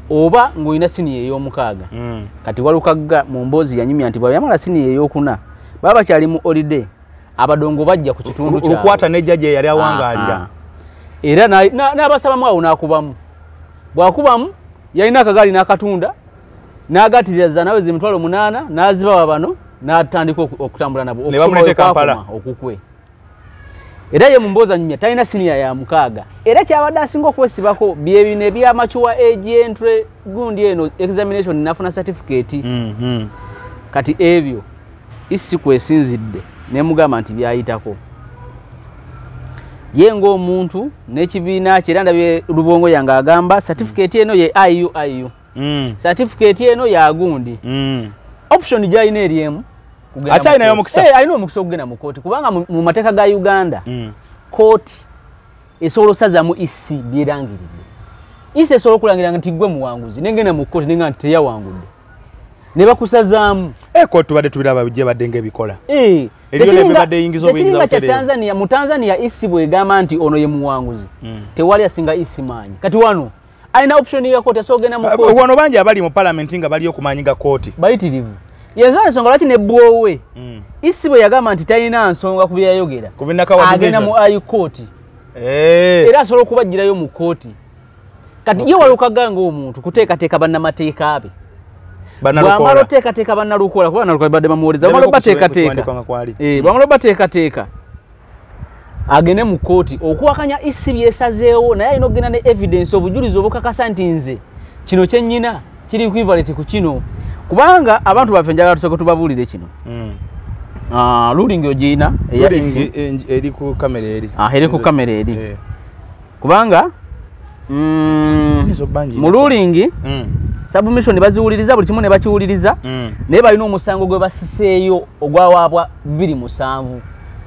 oba ng'olina siniya ey'omukaaga kati Walukagga mu mboozi yanyumya nti bwe yamala siniya ey'okuna baba kyali mu holiday abadongo bajja ku kitundu kya lukwata nejjaje yali awangaalira era n'abasabamu awo n'akubamu bw'akubamu yalina akagaali n'akatunda n'agatiriza nawe zimitwalo 8 n'azibawa bano n'atandika okutambula nabo ne bamuleete Kampala okukwe era ye mu mboozi anyumya talina siniya ya mukaaga era kyabadde asinga okwesibako byebino ebyamachuwa age entry gundi eno examination nafuna certificate kati ebyo isi kwesinzidde nemugamba nti byayitako ye ng'omuntu n'ekibiina kye era ndabye Lubongo yange agamba certificate eno ye IU certificate eno ya gundi option gyalina eriemu achina yo mukisa alina omukisa okugenda mu kooti kubanga mu mateeka ga Uganda kooti esobola osazamu isi byerangiridde isi esobola okulangira nti gwe muwanguzi nengenda mu kooti nenga nti teyawangudde ne bakusazaamu kooti badde tubiraba bijje badde ng'ebikola eriyo nebibadde yingizo obuyinza Tanzania mu Tanzania isi bwegamba nti ono ye muwanguzi tewali asinga isi maanyi kati wano alina option ya kooti asogenda mu kooti wano bangi abali mu parliament nga bali okumanyiga kooti bayitirivu yezo ensonga lwaki ne bwowe isi bwe yagamba nti talina nsonga ku byayogera agenda mu High Court era asobola okubagirayo mu kooti kati ye Walukagga ng'omuntu kuteekateeka bannamateeka abe bw'amala oteekateeka bannalukola kuba bannalukola badde bamuwoleza bamala obateekateeka agende mu kooti okuwakanya isi byesazeewo naye alina okugenda ne evidence obujulizi obukakasa nti nze kino kyennyina kiri equivalent ku kino kubanga abantu baffe njagala tusooke tubabuulire kino ruling ogina eri ku kamera eri eri ku kamera eri kubanga mu ruling submission baziwuliriza buli kimu ne bakiwuliriza naye balina omusango gwe basiseeyo ogwawaabwa 27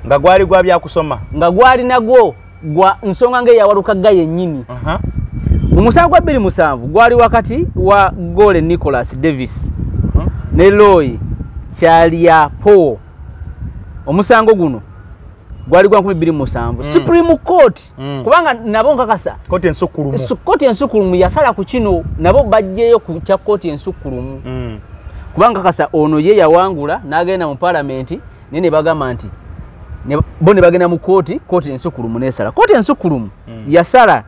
nga gwali gwa byakusoma nga gwali nagwo gwa nsonga ng'eya Walukagga yennyini mu musango gwa 27 gwali wakati wa Gole Nicholas Davis ne Roy Kyaliapo omusango guno gwali gwa 27 Supreme Court kubanga nabo nkakasa kooti ensukulumu yasala ku kino nabo bajjeyo ku kya kooti ensukulumu kubanga nkakasa ono ye yawangula n'agenda mu parliament nene bagamba nti bo ne bagenda mu kooti ensukulumu nesala kooti ensukulumu yasala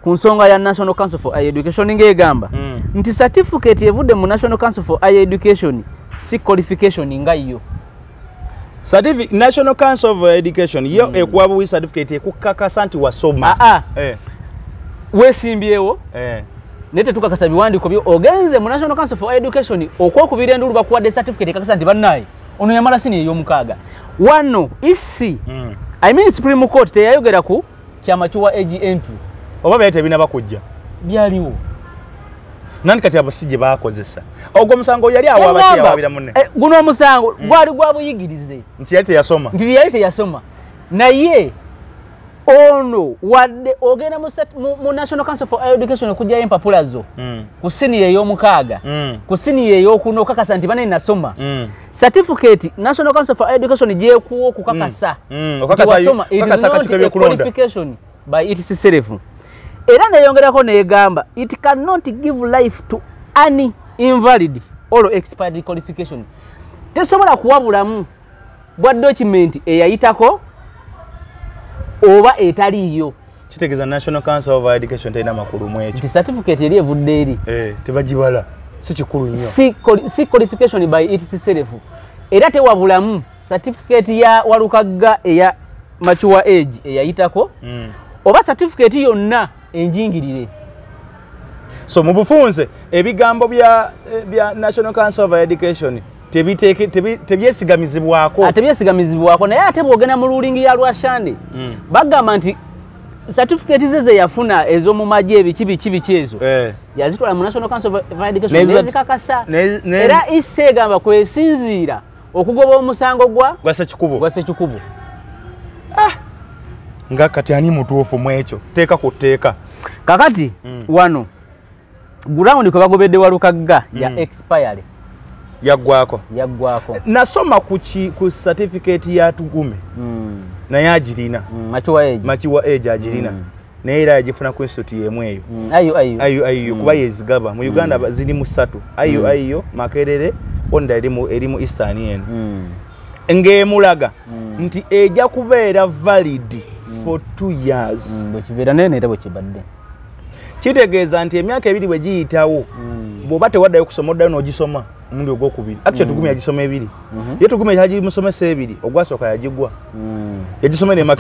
ku nsonga ya National Council for Higher Education ng'egamba nti certificate evudde mu National Council for Higher Education si qualification nga yo National Council of Education yo ekuwabuwi certificate ekukakasa nti wasoma weesimbyewo naye tetukakasa biwandiiko byo ogenze mu National Council for Education okwokubira endulu bakuwadde certificate ekakasa nti bannaye ono yamala sini ey'omukaaga wano isi I mean Supreme Court teyayogera ku kyamachuwa age entry oba bayete bina bakujja byaliwo nani kati abasije bakozesa ogwo musango yali awo abati ababira munne guno omusango gwali gwabuyigirize nti yali teyasoma naye ono wadde ogenda mu National Council for Higher Education kujja empapulazo ku siniya ey'omukaaga ku siniya ey'okuna okakasa nti bane nasoma certificate National Council for Higher Education gyekuwa okukakasa okakasa qualification by itself era neyongerako negamba it cannot give life to any invalid or expired qualification tesobola kuwabulamu bwa document eyayitako oba etaliyo kitegeza National Council of Education tena makulu mu ekyo certificate eri evudde eri tebagibala si kikulu nnyo si qualification by itself era tewabulamu certificate ya Walukagga eya machuwa age eyayitako oba certificate yonna enjingirire so mu bufunze ebigambo bya National Council of Education tebyesigamizibwako naye ate bwogenda mu ruling ya Lwashande bagamba nti certificate ze yafuna ez'omu magye biki ezo yazitwala mu National Council of Education nezikakasa era isse egamba kwesinziira okugoba omusango gwa Ssekikubo nga kati ani mutuufu mu ekyo teeka ku tteeka kakati wano ground kwe bagobedde Walukagga ya expire yaggwako nasoma ku certificate ya Tugume naye agirina machuwa age agirina naye era yagifuna ku institute yemu eyo ayo kuba yezigaba mu Uganda ziri mu 3 ayo Makerere onda erimu Eastern eno ng'emulaga nti ejja kubeera valid for 2 years bwekibeera nene era bwekibadde kitegeeza nti emyaka ebiri bwe giyitawo bw'oba tewaddayo kusoma oddayo n'ogisoma omundi ogwokubiri actually Tugumi yagisoma ebiri ye Tugumi yagimusomesa ebiri ogwasooka yagigwa yagisoma ne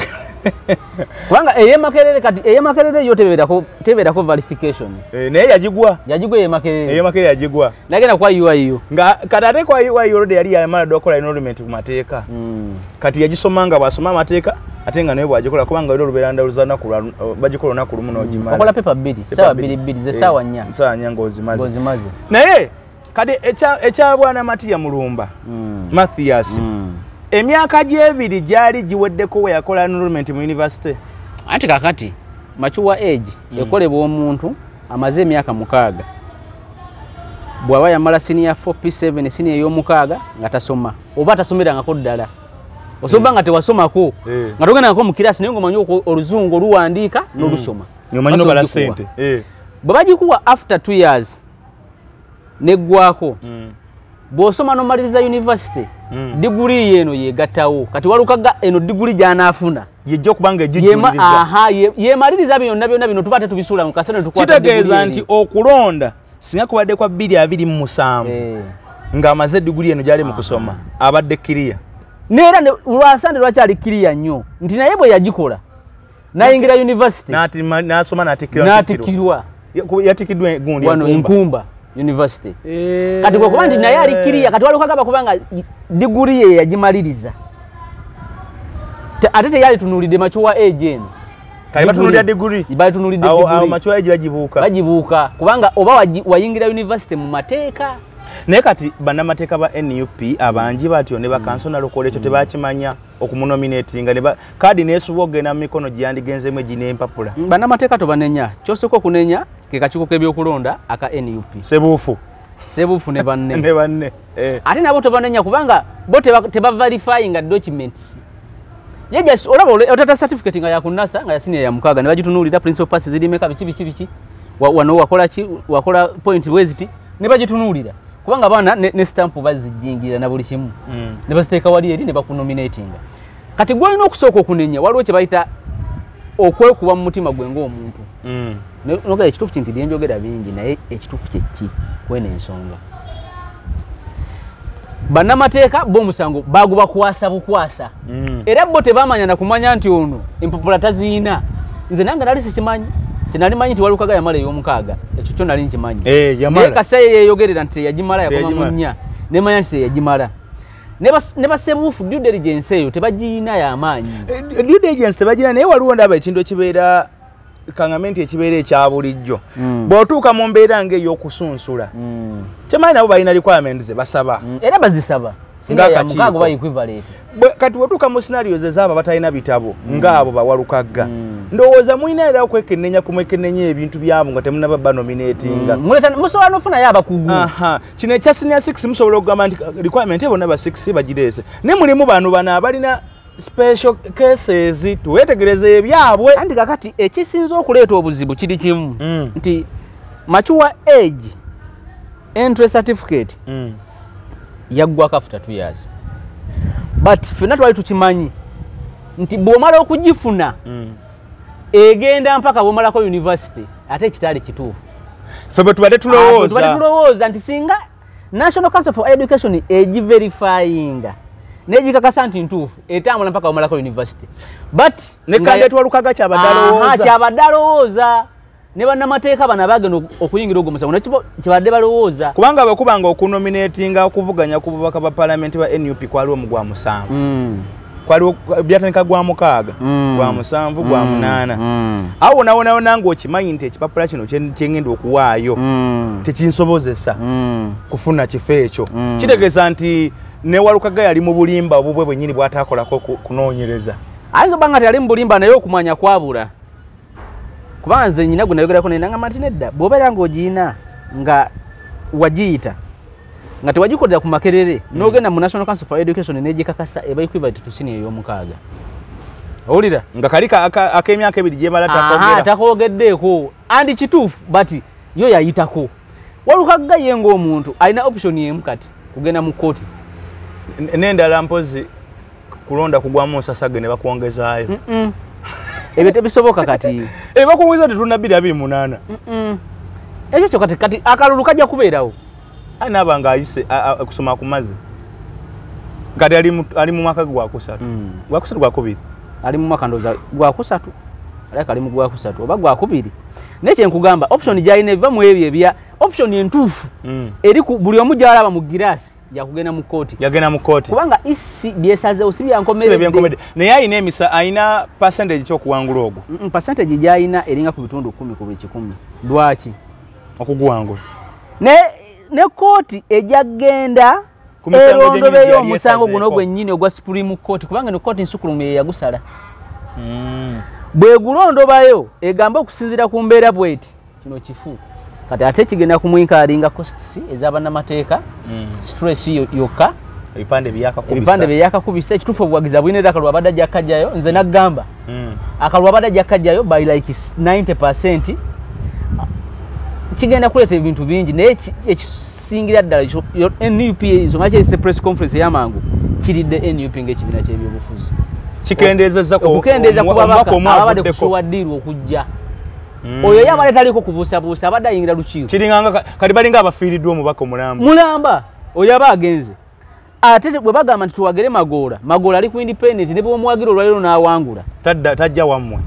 kubanga Makerere kati Makerere yo tebeerako verification naye yagigwa Makerere yagigwa nagenda kwa UIU nga kati ate kwa UIU already yali yamala dokola enrollment ku mateeka kati yagisoma nga bwasoma amateeka ate nga naye bwagikola kubanga era olubeera ndaluza bagikola olunaku lumu n'ogimala okola paper 2 sawa 2 ze sawa 4 ng'ozimaze naye kati ekya bwana Matiya Mulumba Mathias emyaka gy'ebiri gyali giweddeko we yakola enrollment mu university anti kakati machuwa age ekolebwa omuntu amaze emyaka 6 bw'aba yamala senior 4P7 senior ey'omukaaga nga tasoma oba tasomerangako ddala osoba nga tewasomako nga togendangako mu kirasi naye ng'omanyi oluzungu oluwandiika n'olusoma ng'omanyi n'obala ssente bwe bagikuwa after 2 years neggwako bw'osoma n'omaliriza university diguri eno yegattawo kati walukaga eno diguri gy'anaafuna yejja okubanga ejijjuliriza yemaliriza byonna bino tuba tetubisuula mu kasana tukwata kitegeeza nti okulonda singa kubadde kwa 227 ng'amaze diguri eno gy'ali mu kusoma abadde kiriya neera lwasande lwakyali kiriya nnyo nti naye bwe yagikola nayingira university n'asoma n'atikkirwa yatikiddwa gundi wano Nkumba University kati kwa nti naye ali kiriya kati walukagaba kubanga diguri ye yagimaliriza ate teyali tunulidde machuwa age kali batunulira diguri bali tunulidde diguri awo machuwa age bagibuuka kubanga oba wayingira university mu mateeka naye kati bannamateeka ba NUP abangi batyo ne bakansona lokola ekyo tebakimanya okumunominatinga ne kadi neesuba okugenda mu mikono gyandigenzemu eginempapula bannamateeka tobanenya kyosooka okunenya ke kakiiko k'ebyokulonda aka NUP sebuufu ne banne ate nabo tobanenya kubanga bo tebaverifyinga documents ye just olaba otata certificate nga yakunasa nga yasinia ya mukaaga ne bagitunuulira principal passes zirimeka biki wano wakola point bweziti ne bagitunuulira kubanga abaana ne stamp bazijingira na buli kimu ne baziteeka wali eri ne bakunominatinga kati gwalina okusooka okunenya waliwo kye bayita okwekuba mu mutima gwe ng'omuntu nogera ekituufu nti byenjogera bingi naye ekituufu kyeki kwena ensonga bannamateeka b'omusango baguba kwasa bukwasa era bo tebamanya na kumanya nti ono empapula taziina nze nange nali sikimanyi kinali manyi nti walukaga yamala ey'omukaaga ekyo kyo nali nkimanyi naye kasaye yeeyogerera nti teyagimala yakoma mu nnya nemanya nti teyagimala ne basebuufu due diligence eyo tebagiina y'amaanyi due diligence tebagiina naye waliwo ndaba ekintu ekibeera kangamenti ekibeera ekya bulijjo bw'otuuka mu mbeera ng'ey'okusunsula kyemanyi nabo balina requirement ze basaba era bazisaba ng'akakiiko kati bw'otuuka mu scenarios ezaabo batalina bitabo ng'abo bawalukagga ndowooza mulina era okwekennenya kumwekennenya ebintu byabo nga temunaba banominatinga musobola n'ofunayo abakugu kino ekya senior 6 musobola okugamba nti requirement ebona ba 6 bagireese ne mulimu bano abalina special cases tuwetegereze ebyabwe anti kakati ekisinza okuleeta obuzibu kiri kimu nti machuwa age entry certificate yaggwako after 2 years but fena twali tukimanyi nti bw'omala okugifuna egenda mpaka bw'omalako university ate ekitali kituufu ffe bwe tubadde tulowooza nti singa National Council for Education egiverifyinga negikakasa nti ntuufu etambula mpaka bw'omalako university but nekandi twalukaga kyabadde alowooza ne bannamateeka bano abagenda okuyingira ogwo musango nakibo kibadde balowooza kubanga bakubanga okunominatinga okuvuganya ku bubaka ba parliament ba NUP kwaliwo mu gwa 7 kwaliwo byatandika gwa 6 gwa 7 gwa 8 awo nawo nange okimanyi nti ekipapula kino kyengenda okuwaayo tekinsobozesa kufuna kifo ekyo kitegeeza nti newalukaga yali mu bulimba obubwe bwennyini bw'ataakolako kunoonyereza ayinza obanga nti yali mu bulimba naye okumanya kwabula kubanga nze nnyina gwe nayogerako naye nangamba nti nedda bw'obeera ng'ogiina nga wagiyita nga tewagikolera ku Makerere n'ogenda mu National Council for Education n'egikakasa eba equivalent to senior ey'omukaaga Owulira? Nga kalika ak'emyaka 2 gye bala takogera. Takogeddeeko. Andi kituufu but yo yayitako. Waluka Gaye ng'omuntu alina option yemu kati kugenda mu kkooti. N'endala mpozi kulonda kugwamu osasage ne bakuwongezaayo. Ebyo tebisoboka kati. Bakuwongeza tetuna 228. Ekyo kati akalulu kajja kubeerawo. Anabanga ayise kusoma ku mazzi. Kati ali mu mwaka gwa kusatu. Gwa kusatu gwa kubiri. Ali mu mwaka ndoza gwa kusatu. Ali mu gwa kusatu oba gwa kubiri. Nekye nkugamba option gyalina eva mu ebyo ebya option entuufu. Eri ku buli omu gyalaba mu girasi ya kugenda mu kkooti. Yagenda mu kkooti. Kubanga isi byesaze osibya nkomerede. Naye ayina emisa ayina percentage ky'okuwangula ogwo. Percentage gyalina eringa ku bitundu 10 ku buli 100. Lwaki? Okuguwangula. Ne kkooti ejja genda erondobe y'omusango guno gwennyini ogwa Supreme Court kubanga ne kkooti nsukulumu ye yagusala. Bwe gulondobayo egamba okusinzira ku mbeera bweti kino kifu. Kati ate kigenda kumwinkalinga costs ez'abannamateeka stress yokka ebipande byakakubisa ekituufu obuwagiza bulina edda akalulu abadde ajja kajjayo nze naggamba akalulu abadde ajja kajjayo by like 90%. Kigenda kuleeta ebintu bingi naye ekisingira ddala NUP ensonga kyeyise press conference ey'amangu kiridde NUP ng'ekibiina ky'ebyobufuzi kikendeezezza ku babaka ababadde kusuwaddirwa okujja oyo yabadde taliko kubuusabuusa abadde ayingira lukiiko kiringanga kati balinga abafiiriddwa omubaka mulamba oyo aba agenze ate bwe bagamba nti tuwagere Magoola ali ku independent ne bw'omuwagira olwaliro n'awangula tajja wammwe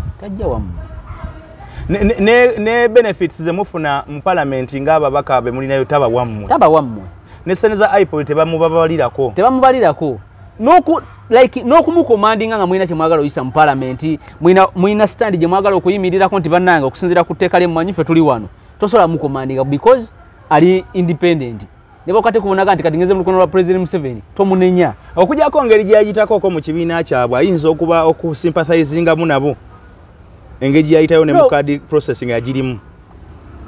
ne benefits ze mufuna mu parliament ng'ababaka be mulinayo taba wammwe ne seneza IPOL tebamubalirako n'okumukomandinga nga mulina kyemwagala oyisa mu parliament mulina stand gye mwagala okuyimirirako nti bannange okusinziira ku tteeka ly'emmanyi ffe tuli wano tosobola mukomandinga because ali independent ne bakate kubonaga nti katingeze mu lukono lwa President Museveni tomunenya okujjako ngeri gye yagitakooko mu kibiina kyabwe ayinza okuba okusympathizingamu nabo engeri gye yayitayo ne mu card processing yagirimu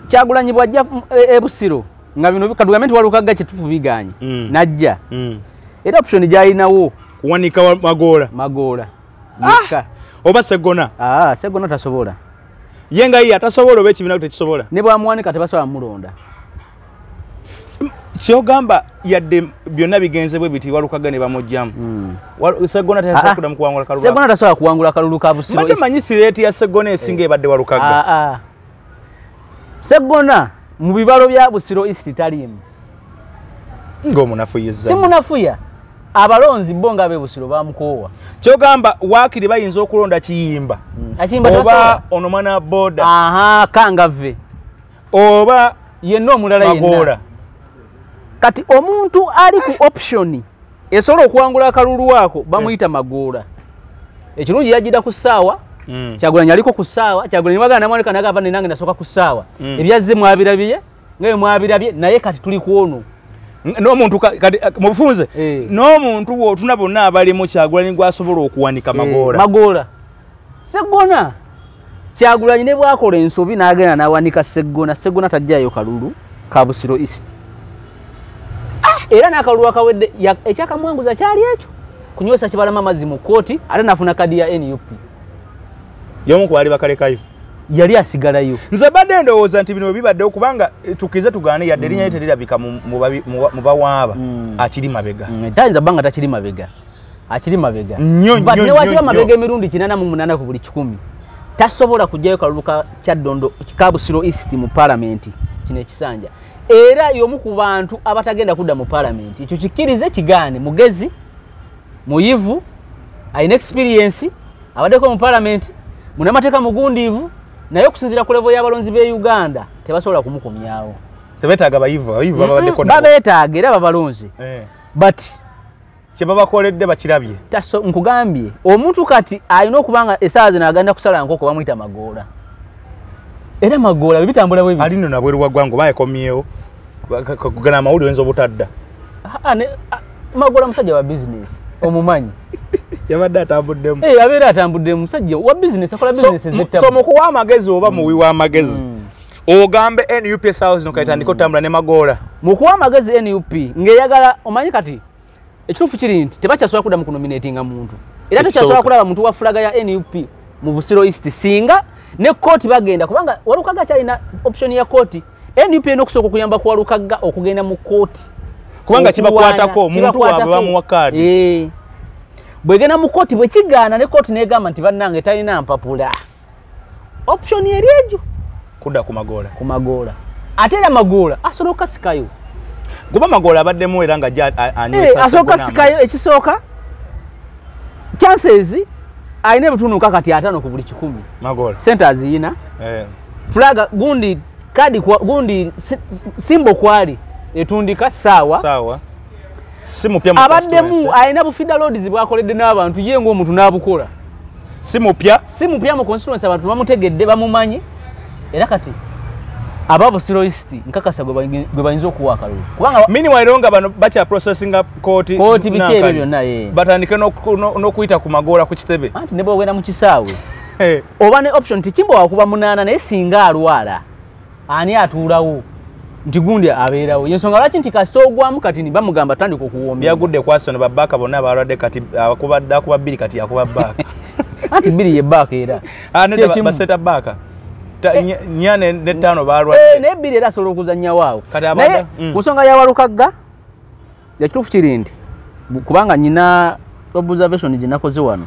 Kyagulanyi bwajja ebusiro nga bino kadugamente walukagga kitufu biganye najja era option gyalinawo kuwanika Magoola oba Segona Segona tasobola yenga ye atasobola oba ekibiina tekisobola ne bwamuwanika tebasobola mulonda kyogamba yadde byonna bigenze bwe biti walukaga ne bamujjamu Segona tasobola kuwangula kalulu Segona tasobola kuwangula kalulu ka busiro mbadde manyi threat ya Segona esinga ebadde walukaga Segona mu bibalo bya busiro East talimu ng'omunafu yezza si munafuya abalonzi bonga be busiro bamukoowa kyogamba waakiri bayinza okulonda kiyimba oba onomana boda kangave oba yenna omulala yenna kati omuntu ali ku option esobola okuwangula akalulu wako bamuyita Magoola ekirungi yajjira ku ssaawa Kyagulanyi aliko ku ssaawa Kyagulanyi bagana namwaneka nagamba nange nasooka ku ssaawa ebyazze mwabirabye ngaye mwabirabye naye kati tuli kuono n'omuntu kati mu bufunze n'omuntu wotuna bonna abalimu Kyagulanyi gwasobola okuwanika Magoola Segona Kyagulanyi ne bwakola ensobi n'agenda n'awanika Segona tajjayo kalulu ka Busiro East era n'akalulu akawedde ekyakamwanguza kyali ekyo kunywesa Kibalama amazzi mu kkooti ate nafuna kadi ya NUP y'omu ku bali bakalekayo yali asigalayo nze badde ndowooza nti bino bibaddewo kubanga tukize tugaane yadde erinnya tererabika mu bawaaba akiri mabega tayinza bbanga takiri mabega akiri mabega newakiba mabega emirundi 88 ku buli 100 tasobola kujjayo kalulu Kyaddondo ka Busiro East mu parliament kino ekisanja era y'omu ku bantu abatagenda kudda mu parliament ekyo kikirize kigaane mugezi muyivu ayina experience abaddeko mu parliament munamateeka mugundiivu naye okusinziira ku levo y'abalonzi b'e Uganda tebasobola kumukomyawo tebeetaaga bayivu babaddeko babeetaaga era babalonzi but kye babakoledde bakirabye nkugambye omuntu kati alina okubanga essaawa zino agenda kusala nkoko bamuyita Magoola era Magoola bwe bitambula bwe ali nno nabweru wa ggwanga oba yekomyewo kugana amawulire oyinza obutadda Magoola musajja wa business omumanyi yabadde atambuddemu abeera atambudde musajja wa business akola business so mukuwa amagezi oba muwiwa amagezi ogambe NUP essaawa zino kaitandika otambula ne Magoola mukuwa amagezi NUP ng'eyagala omanyi kati ekituufu kiri nti tebakyasobola kudda mu kunominatinga muntu era tukyasobola kulaba muntu wa flaga ya NUP mu Busiro East singa ne court bagenda kubanga Walukaga kyalina option ya court NUP eno kusoko kuyamba ku Walukaga okugenda mu court kubanga kibakwatako muntu waabwe bamuwa kadi bwegenda mu court bwe kigaana ne court negamba nti bannange talina mpapula option eri ejo kuda ku Magoola ate era Magoola asobola sikayo goba Magoola abaddemu era nga anywesa asobola sikayo ekisooka chances aine bitundu kakati 5 ku buli 10 Magoola centers yina flaga gundi kadi kwa gundi simbo kwali etundika sawa simu pya mu abaddemu aina bufida loads bwakoledde n'abantu ye ngo omuntu n'abukola simu pya mu constituency abantu bamutegedde bamumanyi era kati ababo Busiro East nkakasa gwe bayinza okuwa akalulu kubanga mini waironga bano bacha processing up court bikyebe byonna ye batandike n'okuyita ku Magoola ku kitebe anti ne bwogenda mu kisaawe oba ne option tikimbo wakuba munana naye singa alwala ani atuulawo nti gundi abeerawo yensonga lwaki nti kasita ogwamu kati ni bamugamba tandika okuwoomera byagudde kwasono babbaaka bonna abalwadde kati akuba bbiri kati akuba bbaaka anti bbiri ye bbaaka era baseta bbaaka 4 ne 5 balwadde ne bbiri era asobola okuzannya waawo naye ku nsonga ya Walukaga yakituufu kirindi kubanga nyina observation ginakoze wano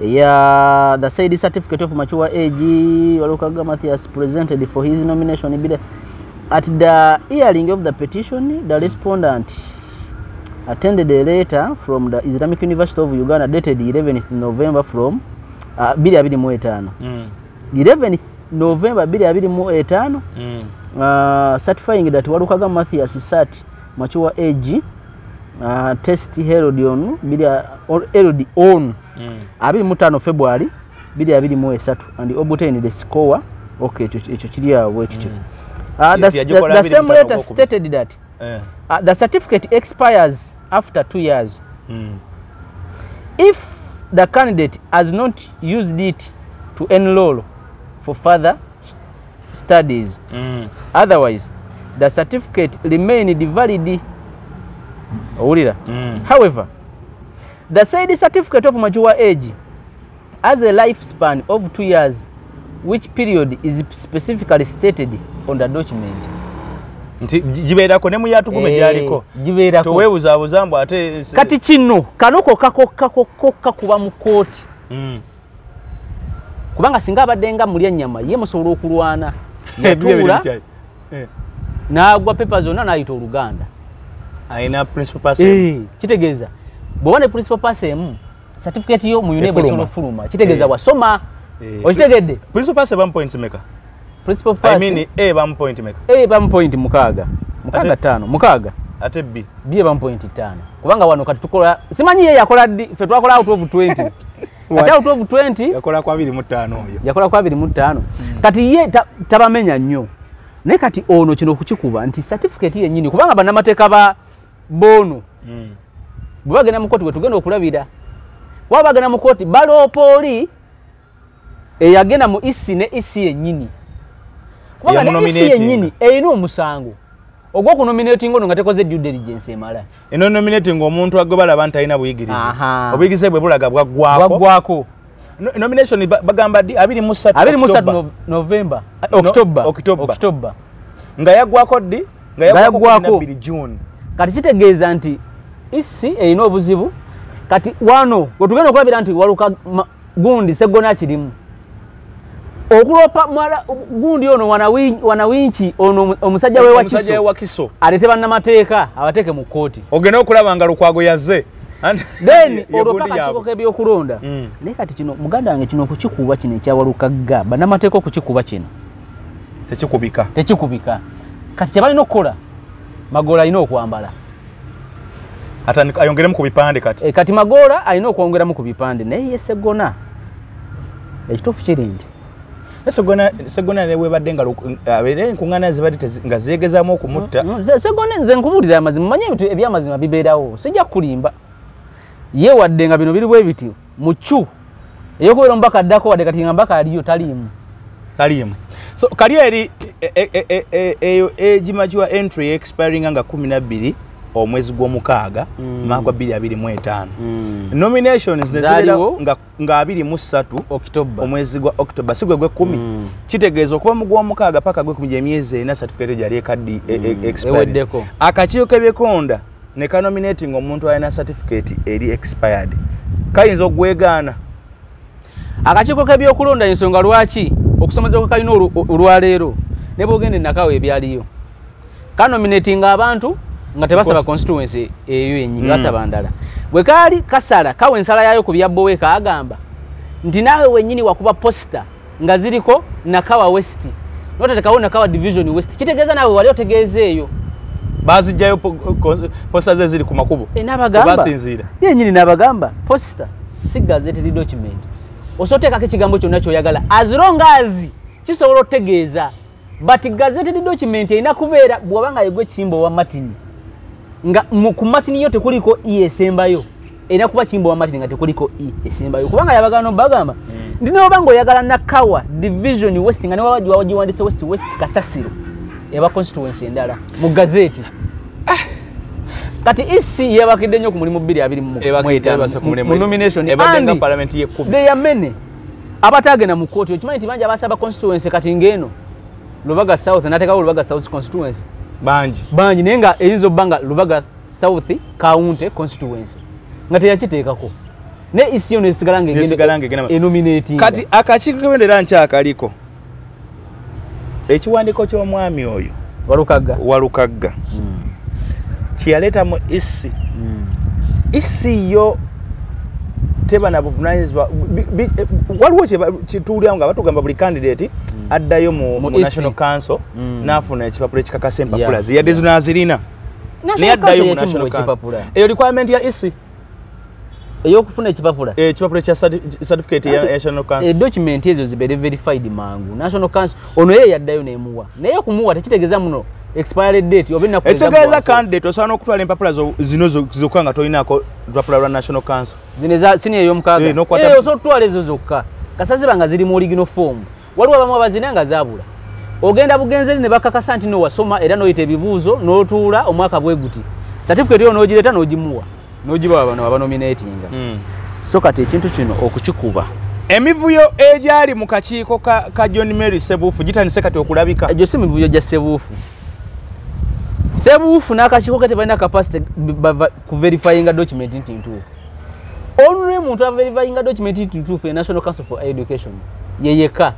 ya the said certificate of mature age Walukaga Mathias presented for his nomination at the hearing of the petition. The respondent attended a letter from the Islamic University of Uganda dated 11th November from 2025 11th November 2025 certifying that Walukaga Mathias sat mature age test held on 25 February 2023 and obtained the score. Okay, ekyo kiri awo ekyo. The same letter stated that the certificate expires after 2 years. If the candidate has not used it to enroll for further studies, otherwise the certificate remained valid. However, the said certificate of mature age has a lifespan of 2 years, which period is specifically stated on the document. Nti jibeerako ne muyatugume gyaliko jibeerako toweebuzabuza mbu ate kati kino kanoko kakokka kuba mu kooti kubanga singa abaddenga mulya nnyama ye musobola okulwana yatuula n'agwa pepa zonna n'ayita Oluganda ayina principal person kitegeeza bw'oba ne principal person certificate yo mu UNEB esobola ofuluma kitegeeza wasoma okitegedde principal person bam points maker principal person I mean A bam point maker bam point mukaaga 5 ate B bam point 5 kubanga wano kati tukola simanyi ye yakola ddi fe twakola out of 20 ate out of 20 yakola kwa 25 oyo yakola kwa 25 kati ye tabamenya nnyo ne kati ono kino okukikuba nti certificate yennyini kubanga bannamateeka ba bono bwe bagenda mu kooti bwe tugenda okulabira bwe bagenda mu kooti balopooli eyagenda mu isi ne isi yennyini kubanga ne isi yennyini erina omusango ogw'okunominating ono nga tekoze due diligence emala eno nominating omuntu agwe balaba nti alina buyigirize obuyigirize bwe bulaga bwaggwako nomination bagamba 23 November October nga yaggwako ddi nga yaggwako 2 June kati kitegeeza nti isi erina obuzibu kati wano gwe tugenda okulabira nti Waluka gundi Segona kirimu okulopa mwala gundi ono wanawinchi ono omusajja we Wakiso alete bannamateeka abateeke mu kooti ogenda okulaba nga Lukwago yazze then olopaka kikoke by'okulonda naye kati kino muganda wange kino okukikuba kino ekya Walukaga bannamateeka okukikuba kino tekikubika kati kyebalina okukola Magoola alina okwambala ayongeremu ku bipande kati Magoola alina okwongeramu ku bipande naye ye Segona ekituufu kirindi Segona newe badde nga enkuŋŋaana zibadde nga zeegezaamu okumutta Segona nze nkubuulira amazima manye ebintu ebyamazima bibeerawo sijja kulimba ye wadde nga bino biri bwe biti mucu eyokubeera omubaka addako wadde kati nga mbaka aliyo taliimu so kali eri eyo age mature entry expiring nga 12 omwezi gw'omukaaga mwaka gwa 2025 nominations nezirera nga 23 omwezi gwa October sigwe gwe 10 kitegeeza okuba mu gw'omukaaga paka gwe 10 emyezi ena certificate gyali ekaddi expired akakiiko k'ebyekonda ne ka nominating omuntu alina certificate eri expired kayinza okwegaana akakiiko k'ebyokulonda ensonga lwaki okusomeza kwe kalina olwaleero ne bwogende nakawe ebyaliyo kanominating abantu nga tebasaba constituency eyo yennyini basaba ndala bwe kaali kasala kawe ensala yayo ku byabbowe kaagamba nti naawe wennyini wakuba posta nga ziriko nakawa west notatekawo nakawa division west kitegeeza naawe wali otegeeza eyo bazijjayo posta ze ziri ku makubo basinziira yennyini n'abagamba posta si gazetted document osoteekako ekigambo kyonna kyoyagala as long as kisobola otegeeza but gazetted document erina kubeera bw'obanga yegwe kimbo wa matini nga ku matini yo tekuliko esembayo erina kuba kimbo wa matini nga tekuliko esembayo kubanga yabagano bagamba ndina obanga oyagala nakawa division west nga newawagiwandise west kasasiro eba constituency endala mu gazeti kati isi yabakidde nnyo ku mulimu 225 mu nomination ebadenga parliament ye10 they amene abatagenda mu kooti okimanyi nti bangi abasaba constituency kati ngeno Lubaga South natekawo Lubaga South constituency banji naye nga eyinza obbanga Lubaga South county constituency nga teyakiteekako ne isi yo nesigala ng'egenda enominating kati akakiiko k'ebendera nkyakaliko ekiwandiiko ky'omwami oyo Walukagga kiyaleeta mu isi yo teba na buvunanyizibwa waliwo kituulyawo nga batugamba buli candidate addayo mu National Council n'afuna ekipapula ekikakasa empapula ze yadde zino azirina naye addayo mu National Council eyo requirement ya isi ey'okufuna ekipapula ekya certificate ya National Council document ezo zibeere verified mangu National Council ono ye yaddayo n'emuwa naye okumuwa tekitegeeza muno expired date obina ku ekitegeeza candidate osobola okutwala empapula zino zokka nga tolinaako lupapula lwa National Council zino sini ey'omukaaga osobola okutwala ezo zokka kasaziba nga ziri mu original form waliwo abamu abazina nga zaabula ogenda bugenzeri ne bakakasa nti nowasoma era noyita ebibuuzo n'otuula omwaka bwe guti certificate yo n'ogireeta n'ogimuwa n'ogibawa bano abanominatinga so kati ekintu kino okukikuba emivuyo egyali mu kakiiko ka John Mary Sebuufu gitandise kati okulabika egyo si mivuyo gya Sebuufu n'akakiiko ke tebalina capacity ku verifyinga document nti ntuufu only muntu averifyinga document nti ntuufu e National Council for Education yeyeka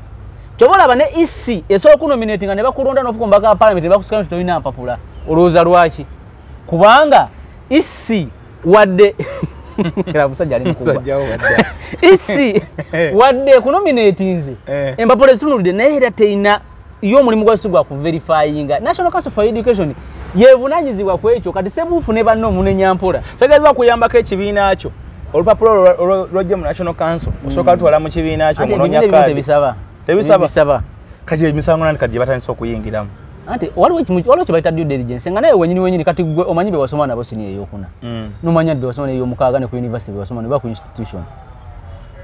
kyobola bane isi esobola okunominatinga ne bakulonda n'ofuka mbaka parliament ne bakusika nti tolina mpapula olowooza lwaki kubanga isi wadde era musajja ali mukubwa isi wadde kunominatinze empapula zitunulidde naye era teina y'omulimu gwasi gwa kuverifyinga National Council for Education yevunanyizibwa ku ekyo kati Sebuufu ne banno omunenya mpola kitegeeza kuyambako ekibiina kyo olupapula lwojja mu National Council osooka lutwala mu kibiina kyo munoonya kaadi tebisaba kati emisango nani kati gye batandise okuyingiramu anti waliwo kye bayita due diligence nga naye wenyini kati gwe omanyi be wasoma nabo sini eyokuna nomanya be wasoma ey'omukaaga ne ku university be wasoma ne ba ku institution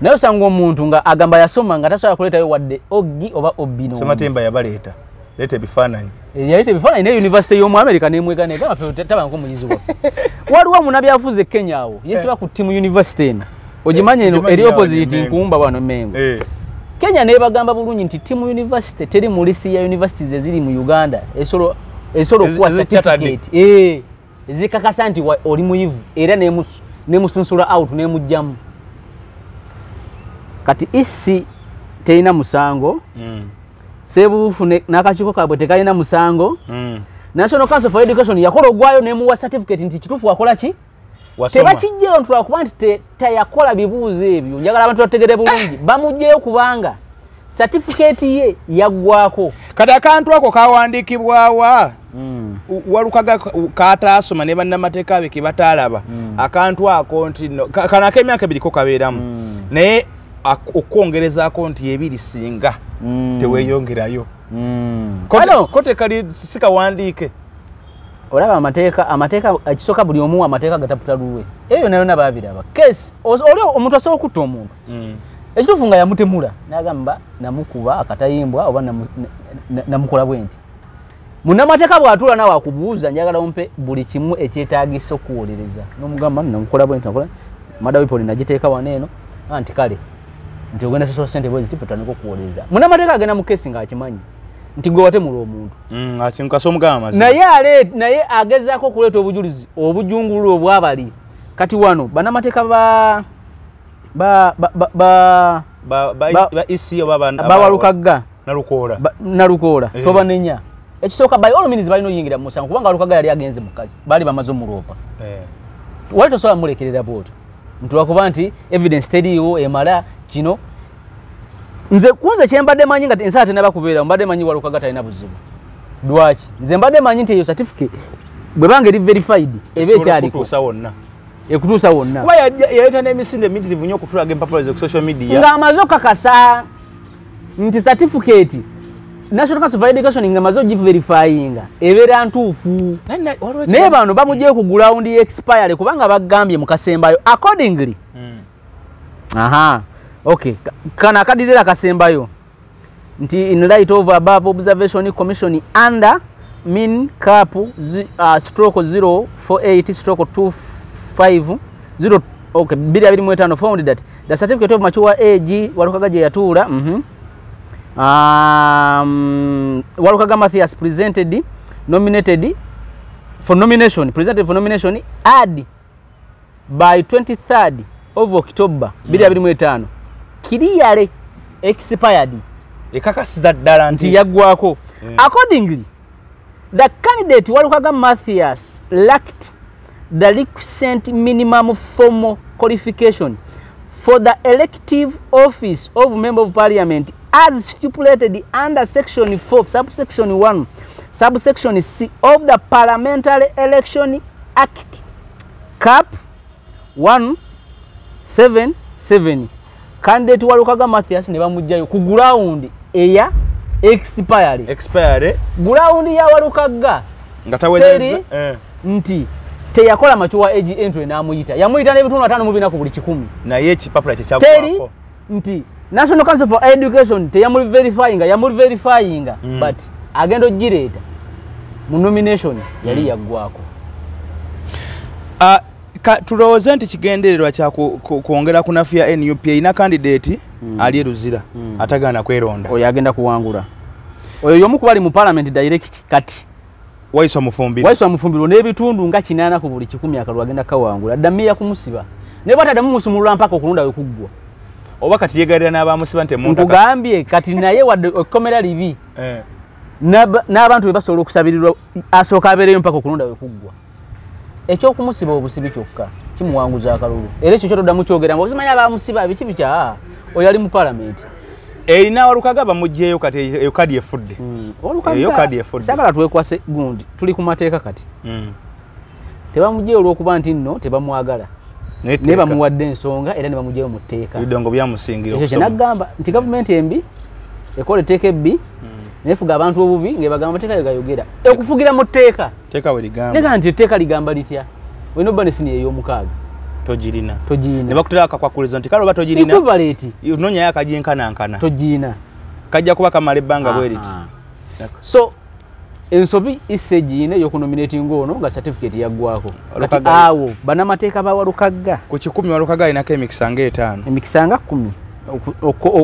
naye osanga omuntu nga agamba yasoma nga tasobola kuleetayo wadde oggi oba obbino Sematemba yabaleeta leeta ebifaananyi yaleeta ebifaananyi ne university y'omu America n'emwegana egamba ffe tabanako muyizi waffe waliwo munabyafuzi e Kenya awo yesiba ku ttiimu university eno ogimanye eno eri opposite nkumba bano Mengo Kenya ne bagamba bulungi nti ttiimu university teri mu lisi ya universities eziri mu Uganda esolo okuwa certificate zikakasa nti oli muyivu era nemusunsula out nemujjamu kati isi teina musango Sebuufu n'akakiiko kaabwe tekalina musango National Council for Education yakola ogwayo nemuwa certificate nti kituufu wakola ki tebakijjero ntula kuba nti tayakola bibuuzo ebyo njagala abantu bategere bulungi bamugjeyo kubanga certificate ye yaggwako kati akantu ako kawandiikibwawa Walukaga kataasoma ne bannamateeka be ke bataalaba akantu ako nti kano ak'emyaka ebiri ko kabeeramu naye okwongerezaako nti ebiri singa teweeyongerayo kote kali sikawandiike olaba amateeka ekisooka buli omu amateeka gataputa luwe eyo nayo nababiraba case oli omuntu asobola okutta omuntu ekituufu nga yamutemula n'agamba namukuba akatayimbwa oba namukola bwe nti Munnamateeka bw'atuula nawe akubuuza njagala ompe buli kimu ekyetaagisa okuwolereza n'omugamba namukola bwe ntakola mada wipoli nagiteeka wano eno anti kale nti ogenda sosola ssente bwe ziti tutandika okuwolereza munnamateeka agenda mu keesi ng'akimanyi nti gwe watemula omuntu akinkasa omugamba mazima naye agezaako okuleeta obujulizi obujungulula obwabali kati wano bannamateeka bawalukagga nalukoola tobanenya ekisooka by all means balina oyingira mu musango kubanga Walukagga yali agenze mukazi bali bamaze omuloopa wali tosobola mulekerera bwotyo ntiwakuba nti evidence teriiwo emala kino nze kunze kyembadde manyi nga ensaa tenaba kubeera mbadde manyi Walukagga talina buzibu lwaki nze mbadde manyi nti eyo certificate bwe banga eri verified eba ekyaliko ekutuusa wonna kuba yaleeta n'emisinde emidirivu nnyo okutulaga empapula ze ku social media ng'amaze okakasa nti certificate National Council for Education nga mazo giverifyinga ebeera ntuufu naye bano bamugye ku ground expire kubanga bagambye mu kasembayo accordingly okay kana akadirira kasembayo nti in light of above observation commission under min cap stroke 048 stroke 25 0 okay bili 25 found that the certificate of mature age Walukagga je yatuula Walukagga Mathias presented for nomination ad by 23rd of October 2025 clearly expired ekakasiza ddala nti yaggwako accordingly the candidate Walukagga Mathias lacked the requisite minimum formal qualification for the elective office of Member of Parliament as stipulated under section 4 subsection 1 subsection C of the Parliamentary Election Act cap 177. Candidate Walukagga Mathias ne bamujjayo ku ground eya expire ground ya Walukagga nga tawezeza nti teyakola machuwa age entry namuyita yamuyita n'ebitundu 5 mu bina ku buli 10 naye ekipapula kyekyagwako nti National Council for Education teyamuli verifying but agendo gireeta mu nomination yali yaggwako tulowooza nti kigendererwa kya kwongera kunafuya NUP ina candidate ali eruzira atagana kweronda oyo agenda kuwangula oyo yomu kubali mu parliament direct kati Waiswa Mufumbiro n'ebitundu nga 8 ku buli 10 akalwa agenda kawangula Damiya kumusiba ne bwatadde mu musumulula mpaka okulunda we kuggwa oba kati yegalira n'abamusiba nte muntu kugambye kati naye wadde okomera libi n'abantu bebasobola okusabirirwa asooka abeereyo mpaka okulunda we kuggwa ekyokumusiba obusibi kyokka kimuwanguza akalulu era ekyo kyotoddamu kyogera nga okimanyi abamusiba biki bikya oyo ali mu parliament erina Walukagga bamugjeyo kati eyo kadi efudde eyo kadi efudde sagala twekwase gundi tuli ku mateeka kati tebamugjeyo olw'okuba nti nno tebamwagala ne bamuwadde ensonga era ne bamugjeyo mu tteeka ebidongo byamusingira okusoma ekyo kyenagamba nti gavumenti embi ekola etteeka ebbi nefuga abantu obubi ng'ebagamba mateeka yegayogera okufugira mu tteeka tteeka we ligamba nega nti etteeka ligamba litya olina obba nesini ey'omukaaga togirina ne bakutera akakwakuliza nti kale oba togirina equivalent nonyayo akajinkanankana togirina kajja kuba kamala ebbanga bwe riti so ensobi issegine y'okunominating ono nga certificate yaggwako kati awo bannamateeka ba Walukagga ku 10 Walukagga alinako emikisa nga 5 emikisa nga 10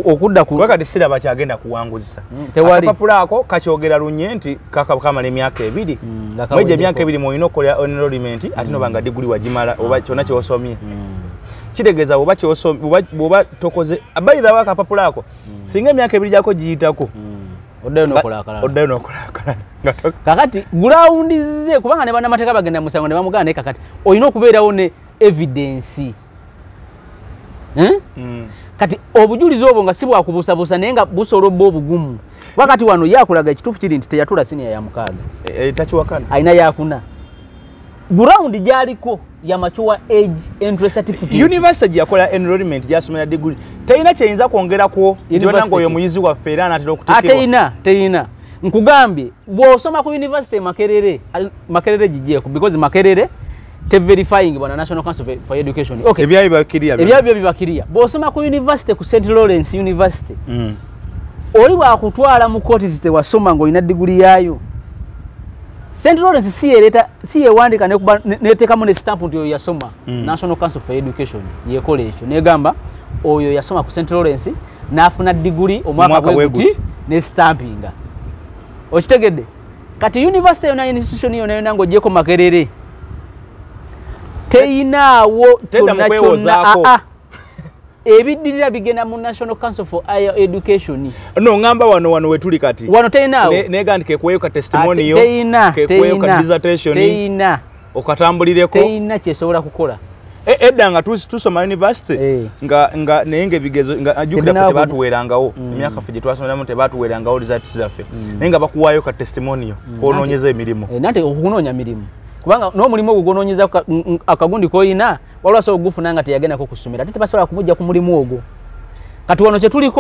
okudda ku kati siraba kyagenda kuwanguzisa akapapula ako kakyogera lunye nti kamala emyaka 2 mweje emyaka 2 mwolina okukola enrollment ate nobanga diguli wagimala oba kyonna kyosomye kitegeeza bwoba tokoze abayiza akapapula ako singa emyaka 2 gyako giyitako oddayo n'okola kakati ground ze kubanga ne bannamateeka bagenda musango ne bamugana naye kakati olina okubeerawo ne evidence kati obujulizi obwo nga si bwakubuusabuusa naye nga busobola obba obugumu wakati wano yakulaga ekituufu kiri nti teyatula siniya ya 6 takiwakana alina yakuna ground gyaliko ya mature age entry certificate university gyakola enrollment gyasomera degree teyina kyeyinza kwongerako nti banange oyo muyizi waffe era anatera okutikibwa teyina nkugambye bw'osoma ku university Makerere gigyeko because Makerere te verifying bwana National Council for Education okay ebyayo bibakiria bw'osoma ku university ku St Lawrence University oli bwakutwala mu kooti tewasoma ng'olina diguli yaayo St. Lawrence si yewandika netekamu ne stamp nti oyo yasoma National Council for Education yekola ekyo negamba oyo yasoma ku St. Lawrence n'afuna degree omwaka bweguti ne stampinga. Okitegedde kati university yona institution yona nango jeko Makerere teyinaawo kyonna ebiddirira bigenda mu National Council for Higher Education. No ngamba wano wetuli kati. Wano teyinaawo. Negandike kweyoka testimony yo. Teyina. Dissertation. Teyina. Okatambulireko. Teyina kyesobola kukola. Edda nga tusoma university nga nenge bigezo nga ajukira fete batuwerangawo emyaka fije twasomeramu tebatuwerangawo results zaffe nenga bakuwayo ka testimony yo kononyeza emirimu nate okunonya mirimu kubanga no mulimo ogugononyeza akagundi koyina walwaso ogufuna nga teyagenda ko kusomera ate basobola kumujja ku mulimu ogwo kati wano kye tuli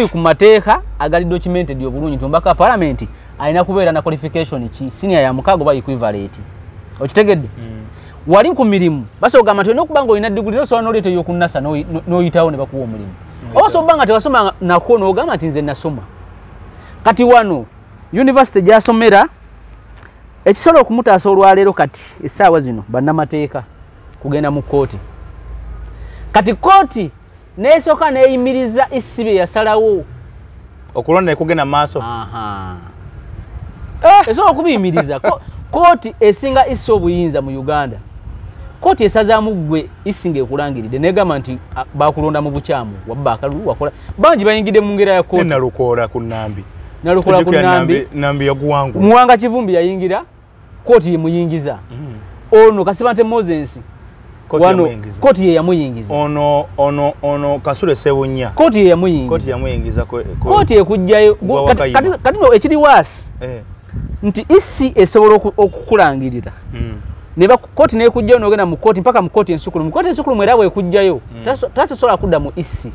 ku mateeka agali documented obulungi tumbaka parliament alina kubeera na qualification ki senior ya mukago ba equivalent okitegedde wali ku mirimu basoga matwe nokubanga olina degree no so nolete yokunasa no yitawo ne bakuwa omulimu oso banga tewasoma nakono ogamba ati nze nasoma kati wano university jasomera ekisolo okumutaasa olwaleero kati essaawa zino bannamateeka kugenda mu kooti kati kooti neesooka neeyimiriza essibe yasalawo okulonda ekugenda maaso esobola okubiyimiriza kooti esinga issa obuyinza mu Uganda kooti esazaamu gwe isinga ekulangiridde negamba nti bakulonda mu bukyamu wabba akalulu wakola bangi bayingidde mu ngera ya kooti nalukoola ku Nambi nalukoola ku Nambi yaguwangu Muwanga Kivumbi yayingira kooti yemuyingiza ono Kasibante Moses wano kooti ye yamuyingiza ono Kasule Sebunya kooti ye yamuyingiza kooti ekujjayo kati no ekiri waasi nti isi esobola okukulangirira neba kooti nekujjayo nogenda mu kooti mpaka mu kooti ensukulu mwerawe ekujjayo tatasobola kudda mu isi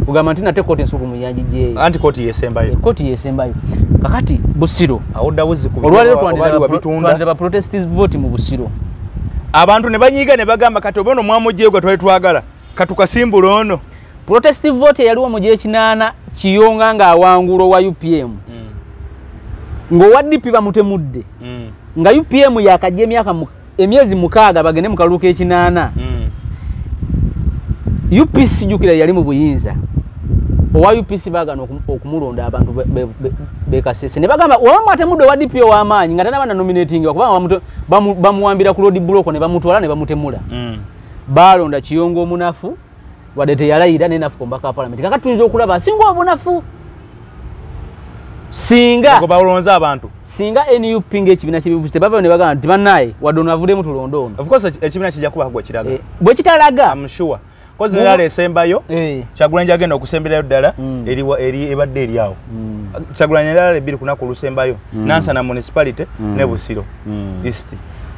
ugamba nti nate kooti ensukulu yanjijjeyo anti kooti yesembayo kakati Busiro awudawuzi ku olwaleero ba protesters vote mu Busiro abantu ne banyiga ne bagamba kati obono mwamujjeyo gwe twali twagala katukasimbula ono protestive vote yaliwo mu G8 Kiyonga nga awangulo wa UPM ngo DP bamutemudde nga UPM yakajje emyezi 6 bagende mu kaluka ekinana UPC jukira yali mu buyinza owa UPC bagana okumulonda abantu bekasese ne bagamba wamwe atemudde wa DP w'amaanyi nga tana bana nominating kubanga bamuwambira ku road block ne bamutwala ne bamutemula balonda Kiyongo omunafu wadete yalayira ne nafu kombaka parliament kakati tuyinza okulaba singa obunafu singa balonza abantu singa NUP ng'ekibiina kibivuzite bava ne bagamba nti bannaye wadde onavudemu tulondono of course ekibiina kijja kuba gwe kiraga bwe kitalaga I'm sure kozi nalala esembayo Kyagulanyi agenda okusemberayo ddala eri ebadde eri awo Kyagulanyi nalala ebiri kunaku olusembayo Nansana municipality ne Busiro East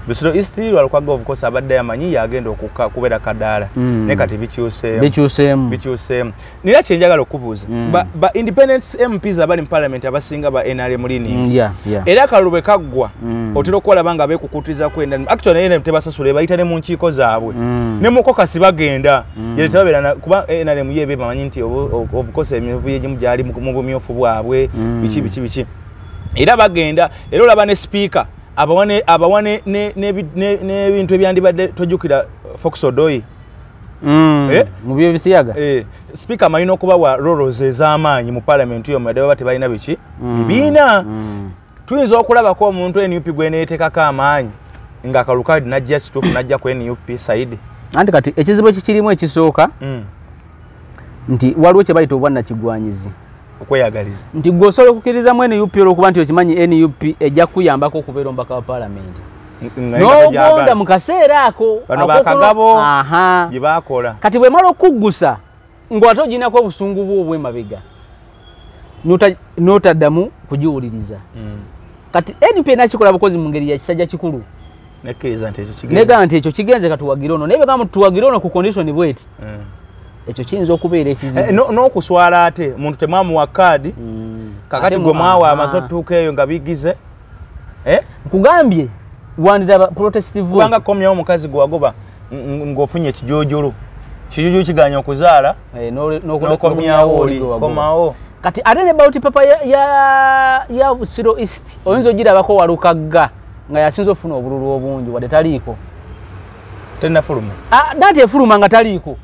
Busiro East walukwaga of course abadde yamanyi yagenda okubeera kadaala ne kati bikyuseemu nira kyenjagala okubuuza ba independence MPs abali mu parliament abasinga ba NRM leaning era kalube kaggwa otera okwolaba nga beekukutiriza kwenda actually NRM tebasasula bayita ne mu nkiiko zaabwe ne mukokasi bagenda yere tebabeera kuba NRM yebe bamanyi nti obukose emivu yegimu gyali mu bumyofu bwabwe biki era bagenda era olaba ne speaker abawane n'ebintu ebyandibadde tojjukira Fox Odoi mu byo bisiyaga speaker amalina okubawa roles ez'amaanyi mu parliament yo madde baba tebalina biki bibiina tuyinza okulabako omuntu NUP gwe neetekako amaanyi ng'akalukadi najja kituufu najja ku NUP side anti kati ekizibu ekikirimu ekisooka nti waliwo kye bayita obwannakigwanyizi okweyagaliza nti gwosobola okukkiriza mu NUP olwokuba nti okimanyi NUP ejja kuyambako okubeera omubaka wa parliament n'ogonda mu kaseera ako bano bakagabo gye baakola kati bwemala okuggusa ng'ate oginako obusungu bwo obw'emabega n'otaddamu kugiwuliriza kati NUP enakikola bukozi mu ngeri ya kisajja kikulu negamba nti ekyo kigenze katuwagire ono naye begamba tuwagire ono ku condition bweti ekyo kiyinza okubeera ekizibu n'okuswala ate muntu temwamuwa kaadi kakati gwe mwawa amaze otutuuka eyo nga bigize nkugambye wandira protestive vote kubanga komyawo omukazi gwe wagoba ng'ofunye ekijoojolo kiganya okuzaala n'okomyawo oli komawo kati ate ne ballot paper ya Busiro East oyinza ogirabako walukagga nga yasinza ofuna obululu obungi wadde taliiko tenafuluma dati efuluma nga taliiko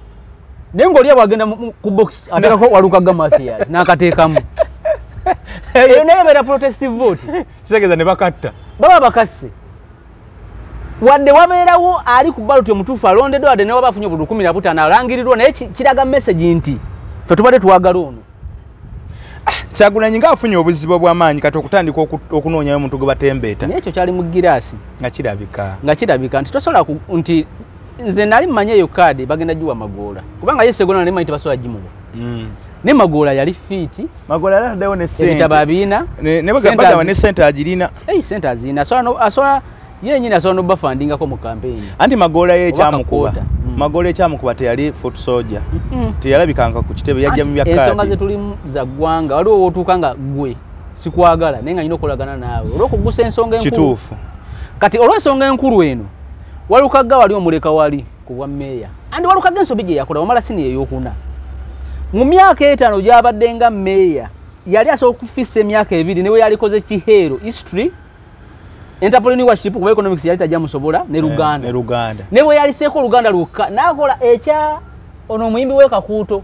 naye ng'oli bwagenda ku box ateekako Walukaga Mathias n'akateekamu eyo naye ebeera protestive vote kitegeeza ne bakatta baba bakasse wadde wabeerawo ali ku ballot omutuufu alondeddwa wadde newa bafunye obululu 15 alangirirwa naye kiraga message nti ffe tubadde twagala ono Kyagulanyi ng'afunye obuzibu bw'amaanyi kati okutandika okunoonyayo omuntu gwe batembeeta naye ekyo kyali mu giraasi nga kirabika nti tosobola nti nze nali mmanyi eyo kaadi bagenda giwa Magoola kubanga ye Sseggona nali manyi tebasobola gimuwa ne Magoola yali fiiti Magoola yali ataddewo ne ssente ebitabo abiina ne bagamba ne ssente agirina ssente azirina asobola yennyini asobola n'obbafandingako mu kampeyini anti Magoola ye ekyamukuba Magoola ekyamukuba teyali foot soldier teyalabikanga ku kitebe yajja mu byakaadi ensonga ze tulimu za ggwanga waliwo wootuuka nga gwe sikwagala naye nga nyina okolagana naawe olw'okugusa ensonga enkulu kituufu kati olw'ensonga enkulu eno Walukaga wali omuleka wali ku bwa mmeeya andi Walukaga ensobi gye yakola wamala sini ey'okuna mu myaka 5 gy'abadde nga mmeeya yali asobola okufissa emyaka 2 ne we yalikoze kiheero history entrepreneurship kuba economics yali tajja musobola ne Luganda ne we yaliseeko Luganda lukka n'akola ekya ono omuyimbi w'ekakuuto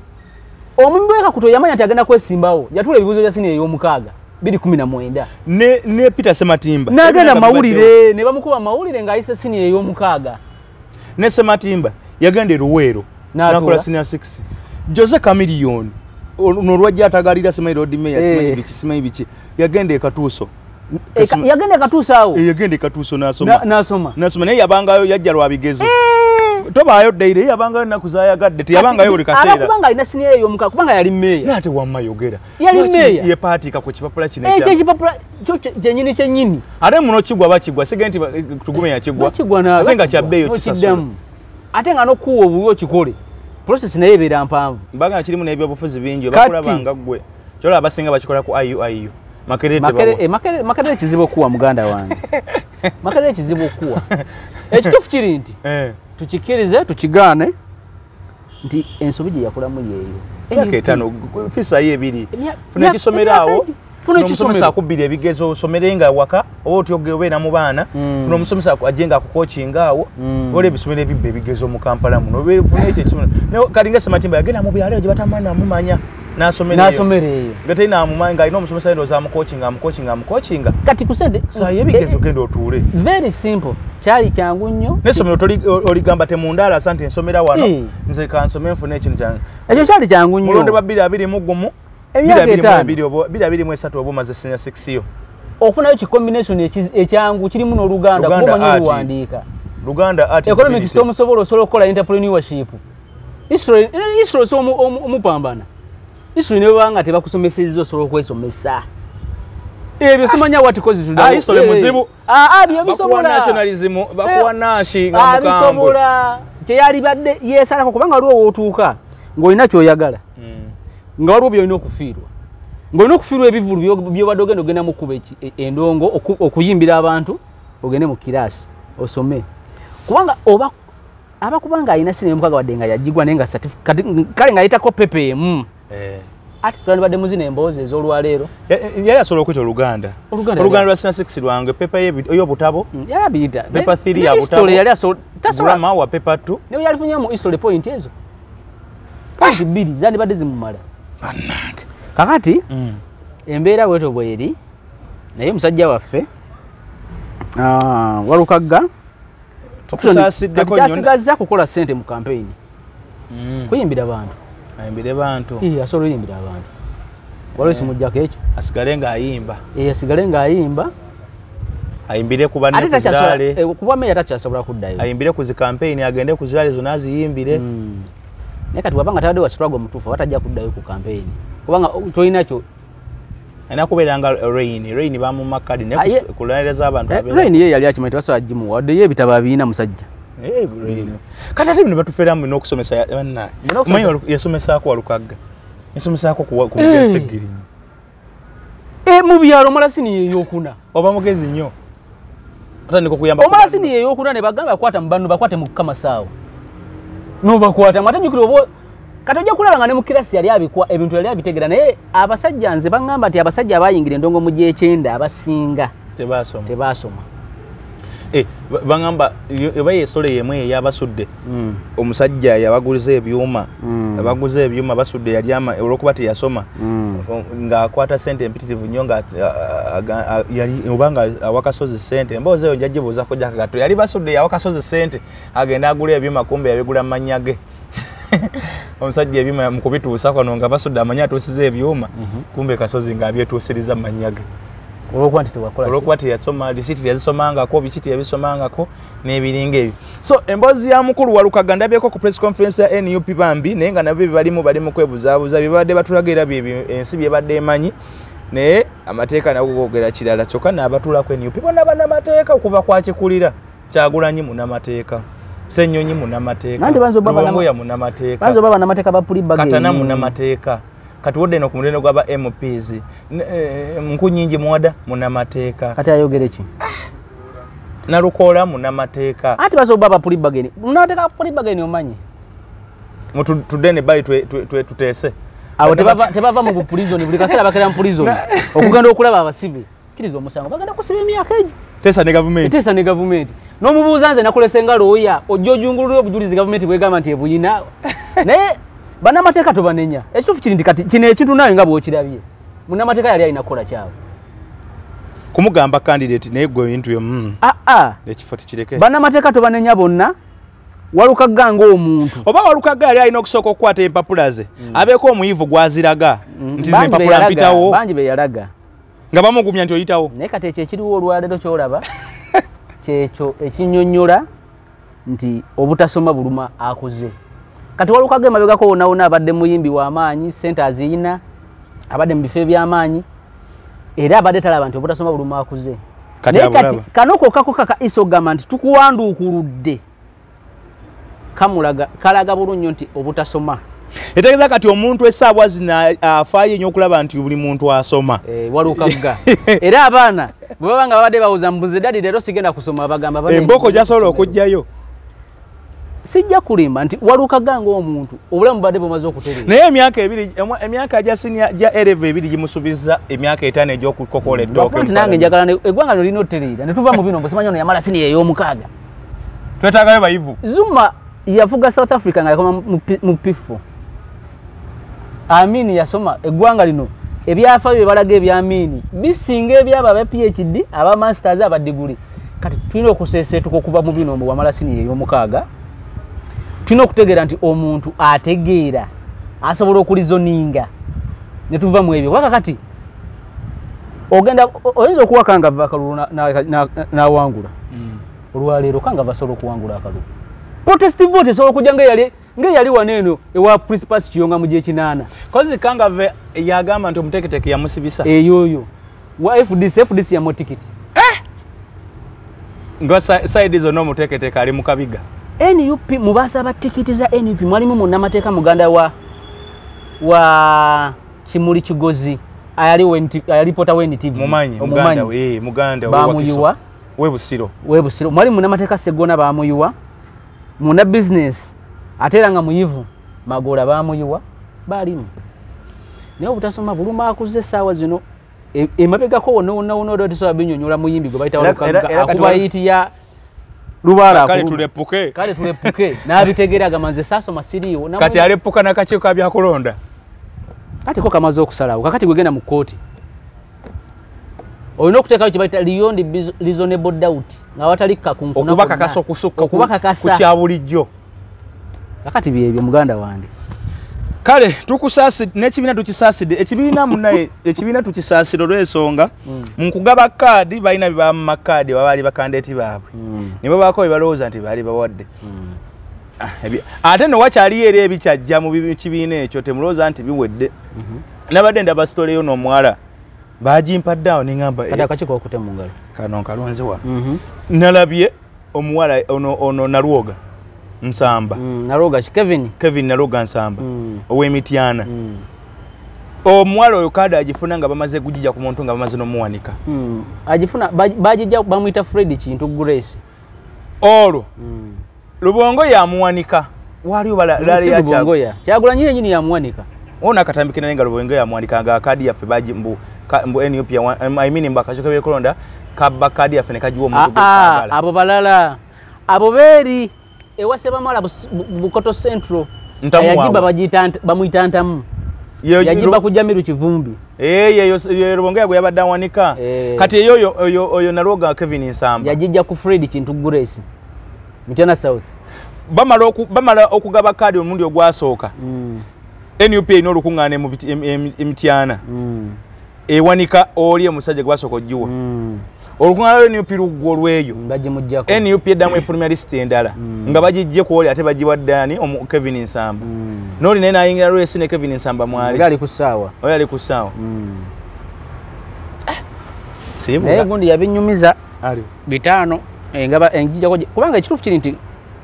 omuyimbi w'ekakuuto yamanya nti agenda kwesimbawo yatula ebibuuzo bya sini ey'omukaaga 2019 ne Peter Sematimba n'agenda mawulire ne bamukuba mawulire ng'ayise sini ey'omukaaga ne Sematimba yagenda Luweero n'akola senior 6 Jose Chameleone n'olwajja atagalira Simanyi Road Mayor Simanyi biki yagenda ekatuuso yagenda ekatuuso awo yagenda ekatuuso n'asoma naye yabangayo yajja lwa bigezo tobaayo ddeire yabangayo ennaku zaayagadde teyabangayo buli kaseera kubanga alina sini eyo omukaaga kubanga yali mmeeya naye ate wamma yogera yali mmeeya yepaatiika ku kipapula kino ekipapula kyennyini ate muno kigwa bakigwa sige nti tugume yakigwa ate nga kyabbeeyo kisasula ate nga n'okuwa obubi okikole process naye ebeera mpanvu mbaga kirimu n'ebyobufuzi bingi bakulabanga ggwe kyola abasinga bakikola ku IU Makerere kizibu okuwa muganda wange Makerere kizibu okuwa ekituufu kiri nti tukikirize tukigaane nti ensobi gye yakolamu yeeyo myaka 5 fisa ye ebiri funa ekisomerawo funa omusomesa akubbira ebigezo osomerenga waka oba otyogewe mu baana funa omusomesa ajenga akukoachinga awo ole ebisomero ebibbe ebigezo mu Kampala muno funa ekyo ekisomero kalinga Sematimba yagenda mu byalo gye batamana amumanya n'asomereyo ngate ina amumanga ino omusomesa ndo za amukoachinga kati kusende saa yebigezo genda otuule very simple kyali kyangu nnyo n'essomero oligamba temundaala asante ensomera wano nze kansome nfune ekintu kyange ekyo kyali kyangu nnyo mulonde wa 2021 2023 oba omaze senior 6 yo ofunayo kikombination ekyangu kirimu n'Oluganda kuba wandiika Luganda art economics tomusobola osobola okukola entrepreneurship history omupambana history ne banga tebakusomesezza osobola okwesomesa ebyo simanya what cause to history muzibu byo bisobola nationalism bakuwa nashi nga mukambwe bisobola kyeyali badde yesalako kubanga waliwo wootuuka ng'olina kyoyagala nga waliwo byolina okufiirwa ng'olina okufiirwa ebivulu byobadde ogenda mu kuba endongo okuyimbira abantu ogende mu kiraasi osome kubanga oba abakubanga alina sine mukaaga wadde nga yagigwa naye nga kale ng'ayitako pepe emu ati twandibadde muzina emboozi ez'olwaleero yali asobola okwita Oluganda lwa sina 6 lwange pepa ey'obutabo yali abiyita pepa 3 ya butabo yali tasobola wa pepa 2 naye yalifunyemu history point ezo kati bbiri zandibadde zimumala kakati embeera bweto bweri naye musajja waffe Walukaga kyasigaza kukola ssente mu kampeyini kuyimbira bantu asobola oyimbira abantu waliwo kimujjako ekyo asigale ng'ayimba ayimbire ku banne kuzirale kuba meya takyasobola kuddayo ayimbire ku zi campaign agende ku zirale zonna aziyimbire naye kati wabanga tadde wa struggle mutuufu batajja kuddayo ku campaign kubanga tolinakyo ayina kubeeranga rain bamumakadi kulaniriza abantu rain ye yali akimanyi tebasobola gimuwa wadde ye ebitabo abiina musajja kati ate bino batufeeramu n'okusomesa omanyi yasomesaako Walukaga yasomesaako ku mugesegirinyi mu byalo omalasini yeeyokuna oba mugezi nnyo omalasini yeeyokuna ne bagamba bakwata mu bantu bakwate mu kamasaawo nobakwata mu atajjukira oba kati ojja kulaba nga ne mu kirasi yali abikwa ebintu yali abitegera naye abasajja nze baŋŋamba nti abasajja abayingira endongo mu gy'ekyenda abasinga tebaasoma bangamba ebaye sole yemwe yabasudde omusajja yabagulize ebyuma abaguze ebyuma basudde yali ama olokubati yasoma nga akwata sente empitirivu nnyo nga yali obanga awakasozi sente mboze yo jajje boza ko jakato yali basudde awakasozi sente agenda agula ebyuma kumbe yabigula manyage omusajja ebyuma mukubituusa kono nga basudde amanya tusize ebyuma kumbe kasozi nga abyetuusiriza manyage olwokwati yasoma lisiti yazisomangako bikiti yabisomangako n'ebiringa ebyo. So emboozi ya mukulu Walukaga ndabyeko ku press conference ya NUP bambi naye nga nabyo balimu kwebuzaabuza bibadde batulagira ensi byebadde emanyi naye amateeka nago gogera kirala kyokka n'abatula ku NUP bonna bannamateeka okuva kwakikulira Kyagulanyi munamateeka Ssenyonyi munamateeka Luwongoya munamateeka banzo baba namateeka bapulibageni Katana munamateeka kati wodde no ku mulendo gw'aba MPs Nkunyingi Mwada munamateeka kati ayogere ki Nalukola munamateeka ati bazo baba pulibageni munamateeka pulibageni omanyi tudene bali tuteese abo tebava mu prison buli kaseera bakera mu prison okugenda okulaba abasibe kirizo omusango bagenda kusiba emyaka egyo tesa ne government n'omubuuza nze nakulesenga looya ojjojungulula obujulizi government bwegamba nti ebuyina naye bannamateeka tobanenya ekituufu kiri nti kati kino ekintu nawe nga bw'okirabye munnamateeka yali alina kukola kyawe kumugamba candidate naye gwe ebintu byo ekifo tukireke bannamateeka tobanenya bonna Walukaga ng'omuntu oba Walukaga yali alina okusooka okukwata empapula ze abeeko omuyivu gwaziraga nti zino empapula mpitawo bangi be yalaga nga bamugumya nti oyitawo naye kati ekyo ekiriwo olwaleero kyolaba kyekyo ekinnyonnyola nti obutasoma buluma akuze kati Walukaga emabegako wonna abadde muyimbi w'amaanyi ssente aziyina abadde mu bifo eby'amaanyi era abadde talaba nti obutasoma buluma akuze kati kanoko kaka isogama nti tukuwanduukuludde kalaga bulunyo nti obutasoma etegeeza kati omuntu esaabwa zina afaayo nnyo okulaba nti buli muntu asoma Walukaga era abaana bwe baba nga babadde bawuza mbuzi dadi leero sigenda kusoma bagamba emboko gyasobola okujjayo sijja kulimba nti Walukaga ng'omuntu obulamu badde bumaze okutereera naye emyaka gya ereva ebiri gimusubiza emyaka 5 egy'okukokola ettooke nti nange njagala eggwanga lino lina otereera ne tuva mu bino mbusimanyi ono yamala siniya ey'omukaaga twetaagayo bayivu Zuma yavuga South Africa nga yakoma mu pifo Amini yasoma eggwanga lino ebyafaayo bye balaga ebyamini bisinga ebyaba aba PhD aba masters aba degree kati tulina okuseeseetuka okuva mu bino mbu wamala siniya ey'omukaaga tulina okutegeera nti omuntu ategeera asobola okulizoninga ne tuva mu ebyo waka kati ogenda oyinza okuwaka nga ava akalulu n'awangula olwaleero kanga basobola okuwangula akalulu protest vote esobola okujja ng'eyali waneeno ewa Principal Kiyonga mu gy'ekinaana kozi Kangave yagamba nti omuteketeke yamusibisa eyoyo wa FDC yamu tikiti nga side zonna omuteketeke ali mu kabiga NUP mubasaba tikiti za NUP mwalimu munnamateeka muganda wa Kimuli Kigozi ayalipota WNTV mumanyi muganda bamuyiwa webusiro mwalimu munnamateeka Segona bamuyiwa muna business atera nga muyivu Magola bamuyiwa balimu naye obutasoma buluma akuze essaawa zino emabegako wonna odotisobola binyonyola muyimbi gwe bayita Walukaga akuba yiti ya Lubaala kale tulepuke n'abitegeera gamanze saasoma siriiwo kati aleppuka n'akakiiko ka byakulonda kati ko kamaze okusalawo kakati gwegenda mu kkooti olina okuteekayo kye bayita beyond reasonable doubt nga watali kakunkuna okuba kakasa okusukka ku kya bulijjo kakati byebyo muganda wange kale tukusaasidde n'ekibiina tukisaasidde ekibiina tukisaasira olw'ensonga mu kugaba kaadi balina bye baba mu makaadi babaali bakandeeti baabwe ne babaako bye balowooza nti baali bawadde ate no wakyaliyo era ebikyajja mu kibiina ekyo temulowooza nti biwedde nabadde ndaba sitole yo n'omuwala bagimpaddeawo neŋŋamba akakiiko okute mu ngalo kano nkalonziwa nalabye omuwala ono Nalwoga Nsamba Nalwoga Kevin Nalwoga Nsamba ow'Emityana omuwala oyo kaadi agifuna nga bamaze kugijja ku muntu nga bamaze n'omuwanika agifuna bagijja bamuyita Fred Kintu Grace olwo Lubongo yamuwanika waliwo balali yakya Kyagulanyi yennyini yamuwanika ona katambikira naye nga Lubongo yamuwanika nga kaadi yaffe baji mbu NUP I mean mbakachoka byekulonda kabba kadi afene kajiwo omuntu gw'agala. Abo balala abo beeri ewase bamala Bukoto Central yajiba bamuyitantamu yajiba kujamiru kivumbi yeyo Rubonge gwe yabadde awanika kati eyo Naloga Kevin Nsamba yajija ku Fred Kintu Grace Mutana South bamala okugaba kadi omundi ogwasooka NUP ino lukungane mu Mtiana ewanika oli omusajja gwasooka ojjuwa olukungana NUP lugwo lweyo bajimujjako NUP eddamu efulumya list endala nga bagijje ku oli ate bagiwaddani Kevin Nsamba noli naye nayingira lwesi ne Kevin Nsamba mwali gali kusaawa oyo ali kusaawa simu naye gundi yabinyumiza ali bitano ngaba engijja kubanga ekitufu kiri nti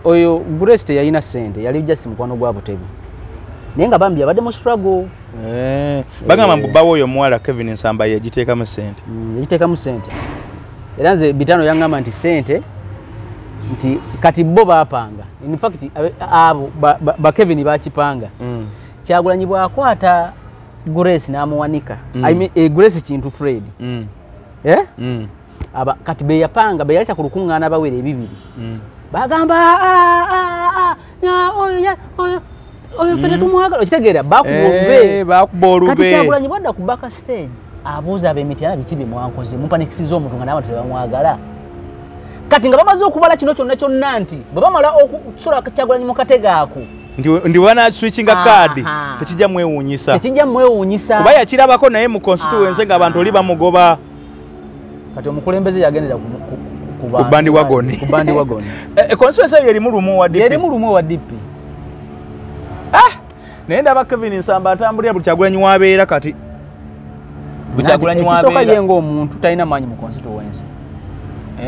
oyo Grace yalina sente yali just mukwano gwa Butebi naye nga bambi abadde mu struggle bagamba mbubawo oyo mwala Kevin Nsamba yagiteeka mu sente yagiteeka mu sente era nze bitano yangamba nti sente nti kati bo bapanga in fact abo ba Kevin bakipanga Kyagulanyi bwakwata Grace n'amuwanika I mean Grace Kintu Fred aba kati be yapanga be yaleta ku lukungana abawere ebibiri bagamba oyo fete tumwagala okitegeera bakubolube kati Kyagulanyi bwadda ku back stage abuuza ab'Emityana biki bimwankoze mumpanikisiza omuntu nga n'abantu tebamwagala kati nga bamaze okubala kino kyonna nti bwe bamala okusula Kyagulanyi mu katega ako ndi wana switchinga card tekijja mwewuunyisa kuba yakirabako naye mu constituency nga abantu oli bamugoba kati omukulembeze yagendera ku bandi wagoni constituency yerimu lumu wa DP naye ndaba Kevin Nsamba atambulira buli Kyagulanyi wabeera kati Kyagulanyi wabeera ekisooka yenga omuntu talina maanyi mu constituency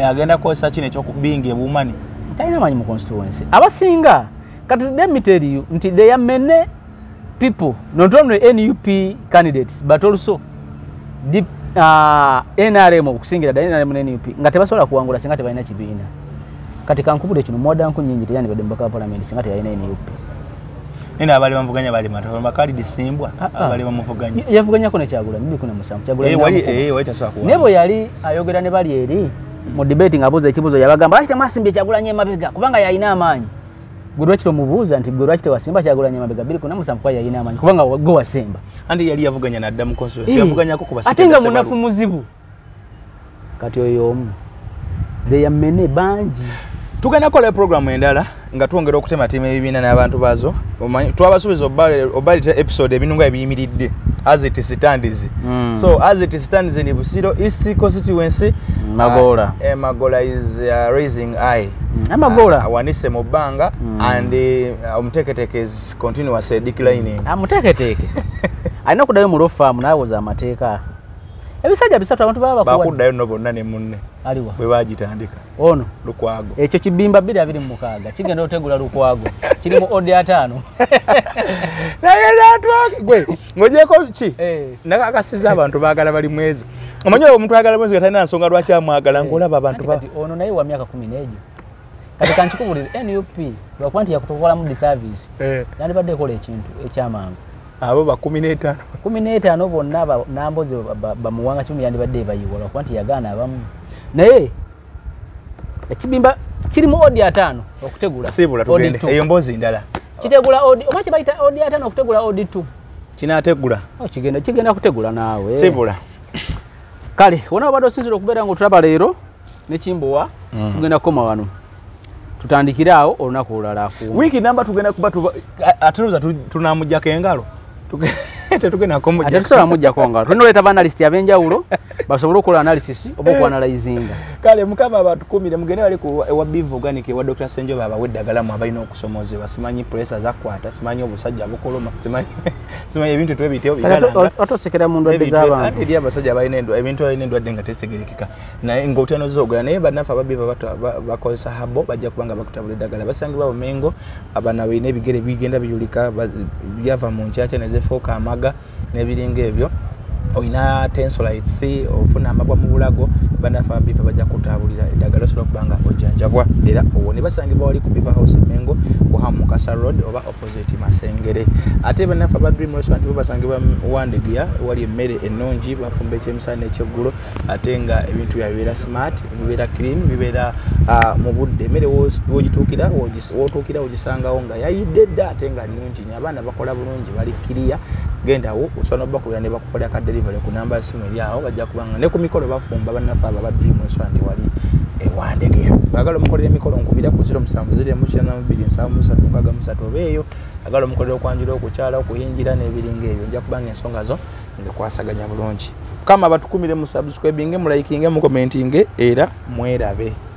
agenda kukozesa kino ekyokubinga ebumanyi talina maanyi mu constituency abasinga kati let me tell you nti they are many people not only NUP candidates but also deep NRM okusingira ddala NRM ne NUP nga tebasobola kuwangula singa tebalina kibiina kati kankubule kino modern ku nyingi teyandi badde mbaka parliament singa teyalina NUP nina abali bamuvuganya bali mata bakali disimbwa abali bamuvuganya yavuganyako ne Kyagulanyi biko ne musamu Kyagulanyi wali tasobola kuwangula nebo yali ayogera ne bali eri mu debate ngabuuza ekibuzo yabagamba ate mwasimbye Kyagulanyi emabega kubanga yalina amaanyi gwe lwaki tomubuuza nti gwe lwaki tewasimba Kyagulanyi emabega biri kuna musamu kwa yalina amaanyi kubanga gwe wasimba andi yali yavuganya nadda mu constituency yavuganyako ku basika ate nga munafu muzibu kati oyo omu they are many banji tugenda kola program endala nga twongera okutema timu ebibiina n'abantu bazo twabasuubiza obalita episode ebinunga ebiyimiridde as it stands so as it stands in Busiro East constituency Magola is raising eye Magola awanise mu bbanga and omuteketeke is continuously declining amuteketeke alina okuddayo mu lofaamu n'awoza amateeka ebisajja bisatu abantu baba bakuddayo no bonna ne munne aliwa bwe bagitandika ono Lukwago ekyo kibimba 226 kigenda otegula Lukwago kiri mu odi 5 naye natwake gwe ngojeko ki nakakasiza abantu bagala bali mwezi omanyi omuntu agala mwezi talina nsonga lwaki amwagala ngolaba abantu kati ono naye wa myaka 10 ejo kati kankikubulire NUP lwakwanti yakutokola mu service yandi badde kola ekintu ekyamangu abo ba 15 bonna namboze bamuwanga kimu yandi badde bayiwola kwanti yagaana abamu naye ekibimba kirimu odi 5 okutegula sibula tugende eyo mbozi ndala kitegula odi omachi baita odi 5 okutegula odi 2 kinategula kigenda kutegula naawe sibula kale wona bado sinziro okubeera ngo tulaba leero ne Kimbowa tugenda koma wano tutandikira awo olunaku olulala ku wiki namba tugenda kuba aturuza tunamujjako engalo tetugenda komujja ate tusobola mujja konga tunoleta banalist abenjawulo basobola okukola analysis oba okuanalyzinga kale mukama abantu 10 mugende wali ku ewa Bivu Organic ewa Dr. Senjo baba weddagala mu abalina okusomozebwa simanyi pressure zakwata simanyi obusajja bukoloma simanyi ebintu twebiteyo bigala otosekera mu ndwadde z'abantu ate ndi abasajja balina ebintu balina endwadde nga tesitegerekeka naye ng'otyano zogula naye bannafe ababiva bakozesa habo bajja kubanga bakutabula eddagala basangibwa Bumengo abana balina ebigere bigenda biyulika byava mu nkyakya nezefoka amaga n'ebiringa ebyo oyina tensolites ofuna amagwa mu bulago banafa bifa bajja kutabulira eddagala osobola kubanga ojjanjabwa era owone basangibwa wali ku Beaver House Mengo ku Hamukasa Road oba opposite Masengere ate banafa ba Dream Restaurant bo basangibwa Wandegia wali emmere ennungi bafumba ekyemisana ekyeggulo ate nga ebintu byabeera smart bibeera clean bibeera mu budde emmere wogituukira ogisangawo nga yayidde dda ate nga nnungi abaana bakola bulungi bali kiriya gendawo osobola n'obakulira ne bakukolera ka delivery ku namba yasimu eri awo bajja kubanga ne ku mikolo bafumba banafa aba ba Dream Restaurant wali Wandegia bagala omukolera emikolo nkubira ku 07072773 obeeyo agala omukolera okwanjula okukyala okuyingira n'ebiringa ebyo nja kubanga ensonga zo nze kwasaganya bulungi kama batukumire mu subscribing mu liking mu commenting era mwerabe.